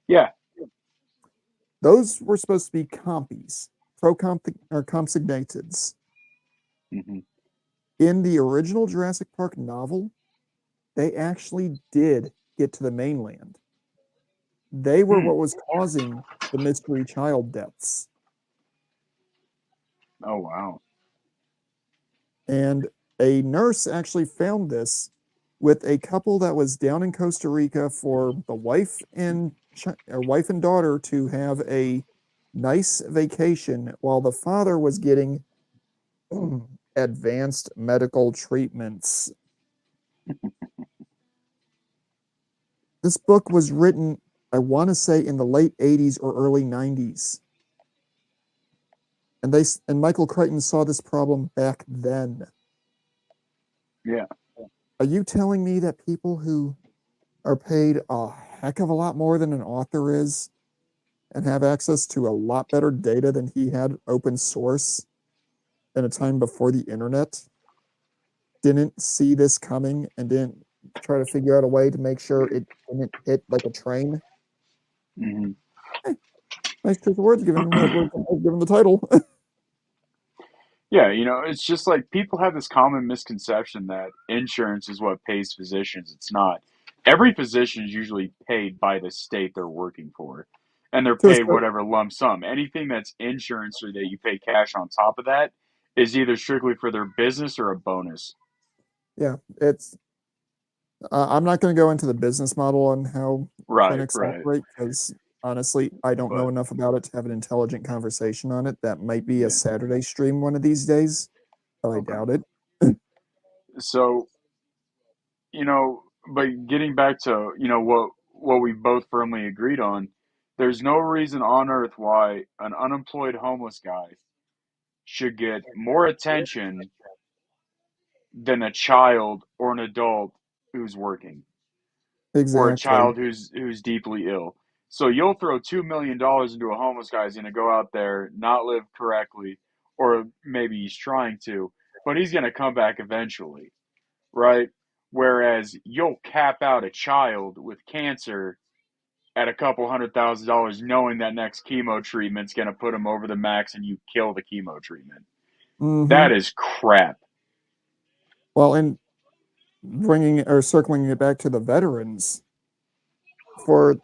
Yeah. Those were supposed to be compies, compsognathids. Hmm. In the original Jurassic Park novel, they actually did get to the mainland. They were what was causing the mystery child deaths. Oh wow. And a nurse actually found this with a couple that was down in Costa Rica for the wife and daughter to have a nice vacation while the father was getting advanced medical treatments. This book was written, I want to say, in the late 80s or early 90s. And Michael Crichton saw this problem back then. Yeah. Are you telling me that people who are paid a heck of a lot more than an author is and have access to a lot better data than he had open source in a time before the internet didn't see this coming and didn't try to figure out a way to make sure it didn't hit like a train? Hmm. Nice choice of words, given the title. Yeah, it's just like people have this common misconception that insurance is what pays physicians. It's not. Every physician is usually paid by the state they're working for, and they're To a paid certain- whatever lump sum. Anything that's insurance or that you pay cash on top of that is either strictly for their business or a bonus. yeah, it's. I'm not going to go into the business model on how Right, clinics right. operate because honestly, I don't know But enough about it to have an intelligent conversation on it. That might be a yeah, Saturday stream one of these days, but I okay. doubt it. So, but getting back to, what we both firmly agreed on, there's no reason on earth why an unemployed homeless guy should get more attention than a child or an adult who's working or a Exactly. child who's deeply ill. So you'll throw $2 million into a homeless guy who's going to go out there, not live correctly, or maybe he's trying to, but he's going to come back eventually, right? Whereas you'll cap out a child with cancer at a couple $100,000, knowing that next chemo treatment's going to put him over the max and you kill the chemo treatment. Mm-hmm. That is crap. Well, and bringing or circling it back to the veterans, for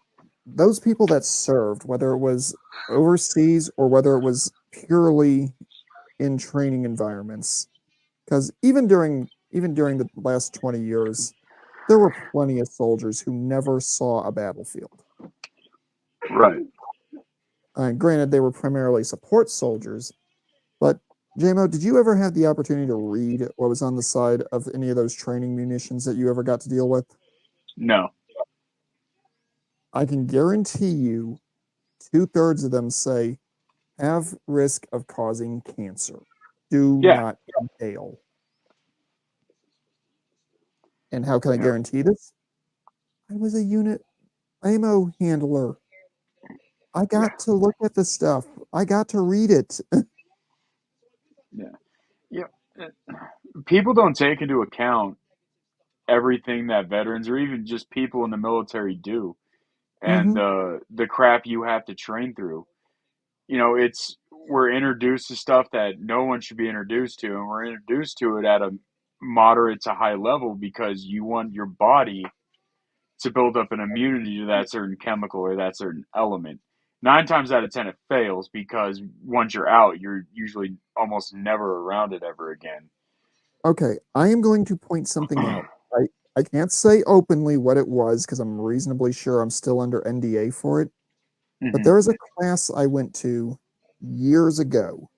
those people that served, whether it was overseas or whether it was purely in training environments, because even during the last 20 years, there were plenty of soldiers who never saw a battlefield. Right. Granted, they were primarily support soldiers, but JMO, did you ever have the opportunity to read what was on the side of any of those training munitions that you ever got to deal with? No. I can guarantee you 2/3 of them say have risk of causing cancer. Do Yeah. not inhale. And how can I Yeah. guarantee this? I was a unit ammo handler. I got to look at the stuff. I got to read it. Yeah. Yeah. People don't take into account everything that veterans or even just people in the military do and Mm-hmm. the crap you have to train through. It's we're introduced to stuff that no one should be introduced to, and we're introduced to it at a moderate to high level because you want your body to build up an immunity to that certain chemical or that certain element. 9 times out of 10, it fails because once you're out, you're usually almost never around it ever again. Okay, I am going to point something out. I can't say openly what it was because I'm reasonably sure I'm still under NDA for it. But Mhm. there was a class I went to years ago,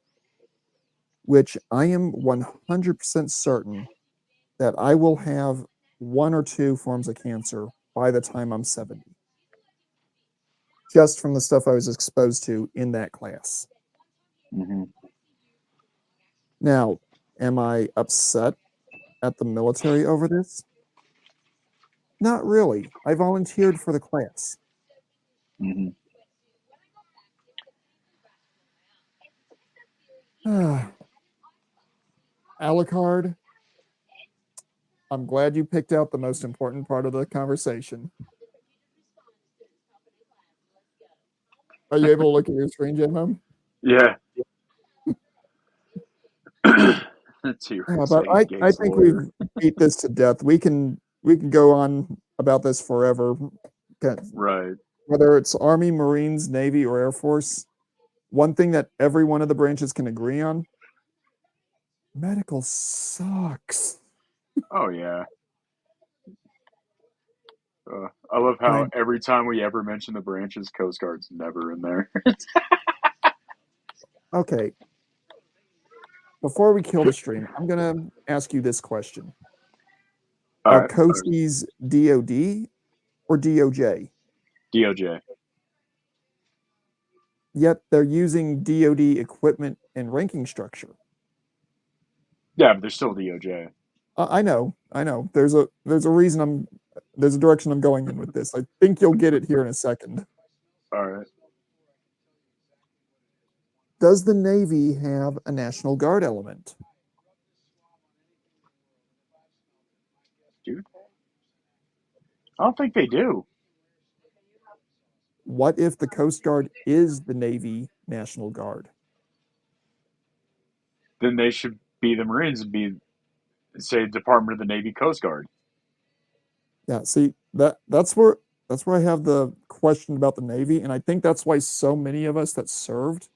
which I am 100% certain that I will have one or two forms of cancer by the time I'm 70. Just from the stuff I was exposed to in that class. Mhm. Now, am I upset at the military over this? Not really. I volunteered for the class. Mhm. Alucard, I'm glad you picked out the most important part of the conversation. Are you able to look at your screen, J-Home? Yeah. T-Rex But hating I Gates think lawyer. we've beat this to death. We can go on about this forever. Right. Whether it's Army, Marines, Navy, or Air Force, one thing that every one of the branches can agree on: medical sucks. Oh yeah. I love how And every time we ever mention the branches, Coast Guard's never in there. okay, before we kill the stream, I'm gonna ask you this question: All Are right. Coasties DoD or DOJ? DOJ. Yet they're using DoD equipment and ranking structure. Yeah, but they're still DOJ. I know. There's a reason there's a direction I'm going in with this. I think you'll get it here in a second. All right. Does the Navy have a National Guard element? Dude. I don't think they do. What if the Coast Guard is the Navy National Guard? Then they should be the Marines and be, say, Department of the Navy Coast Guard. Yeah, see, that's where I have the question about the Navy, and I think that's why so many of us that served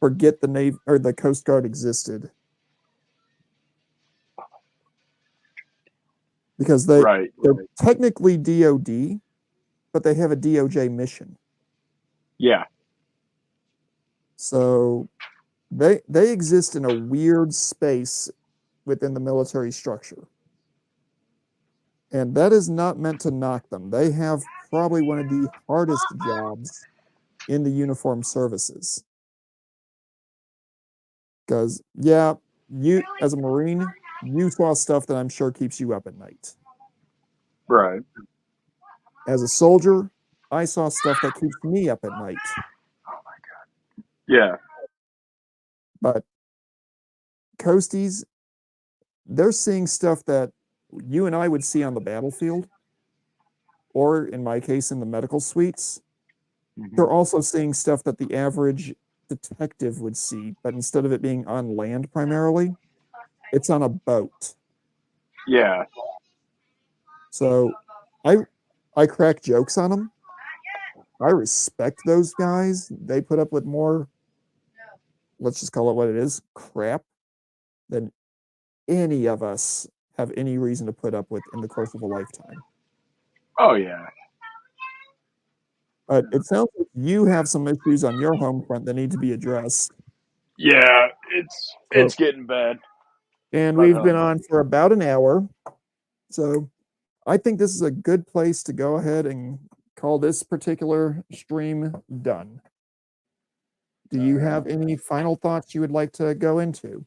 forget the Navy or the Coast Guard existed. Because they're Right. technically DoD, but they have a DOJ mission. Yeah. So they exist in a weird space within the military structure. And that is not meant to knock them. They have probably one of the hardest jobs in the uniformed services. Because, yeah, you as a Marine, you saw stuff that I'm sure keeps you up at night. Right. As a soldier, I saw stuff that keeps me up at night. Yeah. But Coasties, they're seeing stuff that you and I would see on the battlefield, or in my case, in the medical suites. Mhm. They're also seeing stuff that the average detective would see, but instead of it being on land primarily, it's on a boat. Yeah. So I crack jokes on them. I respect those guys. They put up with more, let's just call it what it is, crap, than any of us have any reason to put up with in the course of a lifetime. Oh yeah. But it sounds like you have some issues on your home front that need to be addressed. Yeah. So, It's getting bad. and But we've been on for about an hour. So I think this is a good place to go ahead and call this particular stream done. Do you have any final thoughts you would like to go into?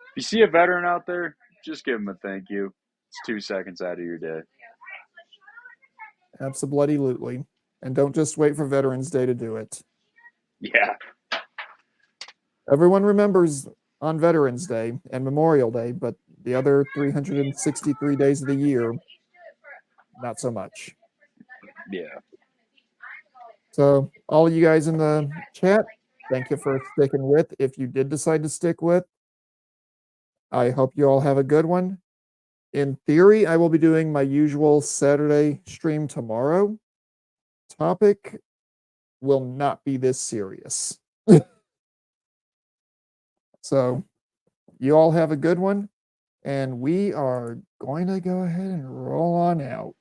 if you see a veteran out there, just give him a thank you. It's 2 seconds out of your day. Absolutely. And don't just wait for Veterans Day to do it. Yeah. Everyone remembers on Veterans Day and Memorial Day, but the other 363 days of the year, not so much. Yeah. So, all of you guys in the chat, thank you for sticking with. If you did decide to stick with, I hope you all have a good one. In theory, I will be doing my usual Saturday stream tomorrow. Topic will not be this serious. So, You all have a good one, and we are going to go ahead and roll on out.